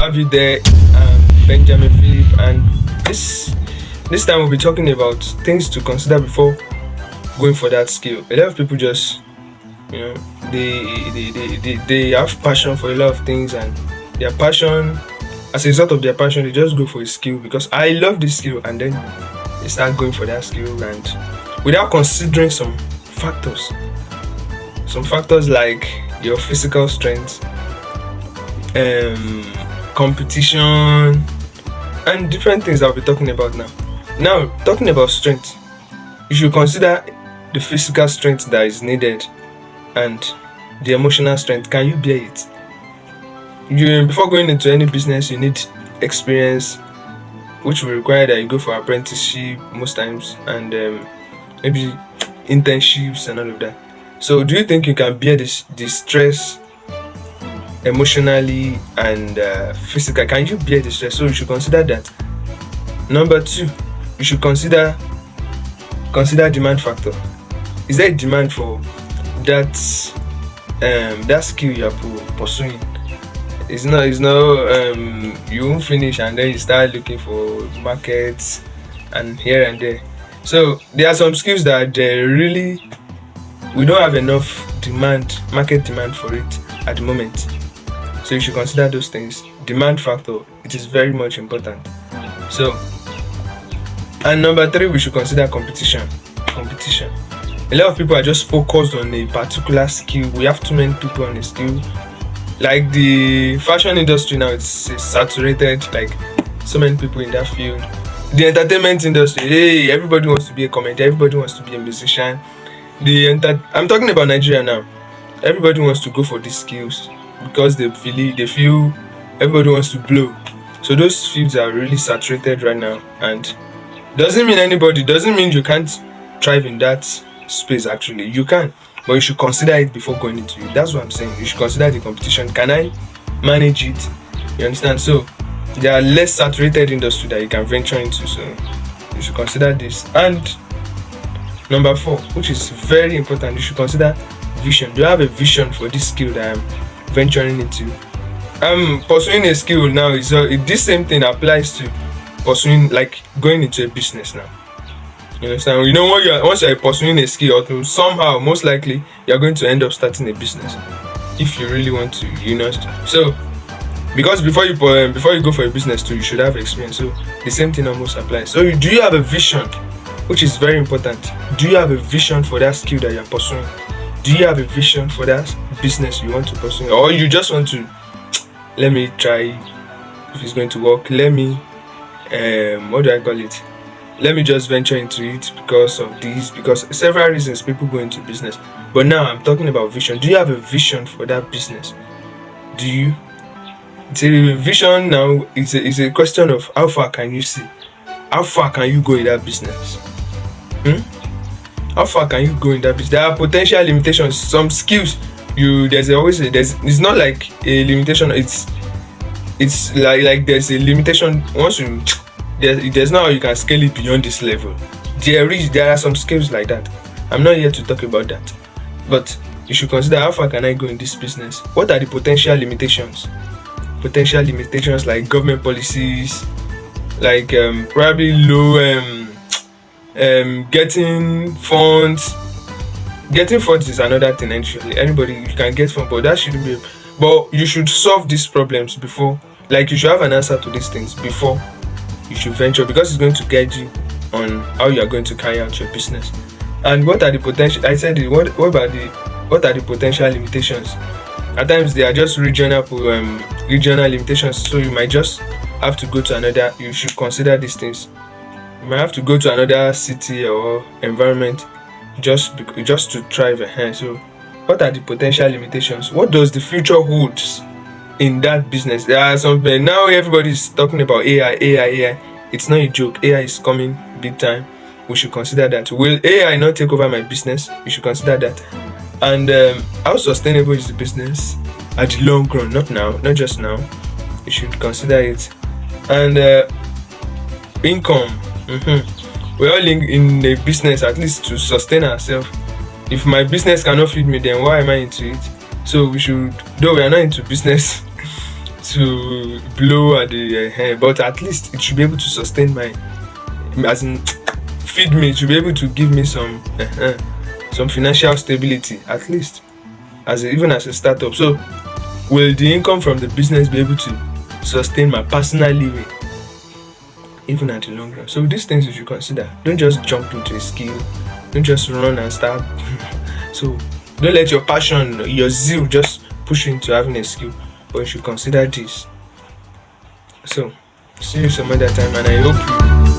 have you there, Benjamin Philip, and this time we'll be talking about things to consider before going for that skill. A lot of people just, you know, they have passion for a lot of things, and their passion, as a result of their passion, they just go for a skill because I love this skill, and then they start going for that skill, and without considering some factors like your physical strength, competition, and different things I'll be talking about now. Now, talking about strength, you should consider the physical strength that is needed and the emotional strength. Can you bear it? Before going into any business, you need experience, which will require that you go for apprenticeship most times, and maybe internships and all of that. So, do you think you can bear this stress emotionally and physically? Can you bear the stress? So you should consider that. Number two, you should consider demand factor. Is there a demand for that skill you are pursuing? It's not you won't finish and then you start looking for markets and here and there. So there are some skills that we don't have enough market demand for it at the moment. So you should consider those things. Demand factor, it is very much important. So, and number three, we should consider competition. A lot of people are just focused on a particular skill. We have too many people on a skill. Like the fashion industry now, it's saturated. Like so many people in that field. The entertainment industry, hey, everybody wants to be a commentator. Everybody wants to be a musician. I'm talking about Nigeria now. Everybody wants to go for these skills because they feel everybody wants to blow. So those fields are really saturated right now, and doesn't mean you can't thrive in that space. Actually, you can, but you should consider it before going into it. That's what I'm saying. You should consider the competition. Can I manage it? You understand? So there are less saturated industry that you can venture into. So you should consider this. And number four, which is very important, you should consider vision. Do you have a vision for this skill that I'm venturing into? I'm pursuing a skill now. This same thing applies to pursuing, like going into a business now. You understand? You know, once you're pursuing a skill, or somehow, most likely, you're going to end up starting a business if you really want to. You know, so because before you go for a business too, you should have experience. So the same thing almost applies. So do you have a vision, which is very important? Do you have a vision for that skill that you're pursuing? Do you have a vision for that business you want to pursue, or you just want to, let me try if it's going to work, let me what do I call it, let me just venture into it because several reasons people go into business. But now I'm talking about vision. Do you have a vision for that business? Do you? It's a vision now. It's a question of how far can you see, how far can you go in that business. How far can you go in that business? There are potential limitations. Some skills, it's not like a limitation. It's like there's a limitation. There's not how you can scale it beyond this level. There are some skills like that. I'm not here to talk about that, but you should consider how far can I go in this business. What are the potential limitations? Potential limitations like government policies, like probably low getting funds. Getting funds is another thing. Actually, anybody you can get funds, but that shouldn't be. But you should solve these problems before. Like you should have an answer to these things before you should venture, because it's going to guide you on how you are going to carry out your business. And what are the potential? I said it. What are the potential limitations? At times they are just regional limitations. So you might just have to go to another. You should consider these things. You might have to go to another city or environment just to thrive. So what are the potential limitations? What does the future holds in that business? There are some, now everybody is talking about AI. It's not a joke. AI is coming big time. We should consider that. Will AI not take over my business? We should consider that. And how sustainable is the business at the long run? Not just now. You should consider it. And income. We're all in a business at least to sustain ourselves. If my business cannot feed me, then why am I into it? So though we are not into business to blow at the but at least it should be able to sustain my, as in feed me. It should be able to give me some financial stability at least, even as a startup. So will the income from the business be able to sustain my personal living even at the long run? So these things you should consider. Don't just jump into a skill. Don't just run and start. So don't let your passion, your zeal just push you into having a skill, but you should consider this. So see you some other time, and I hope you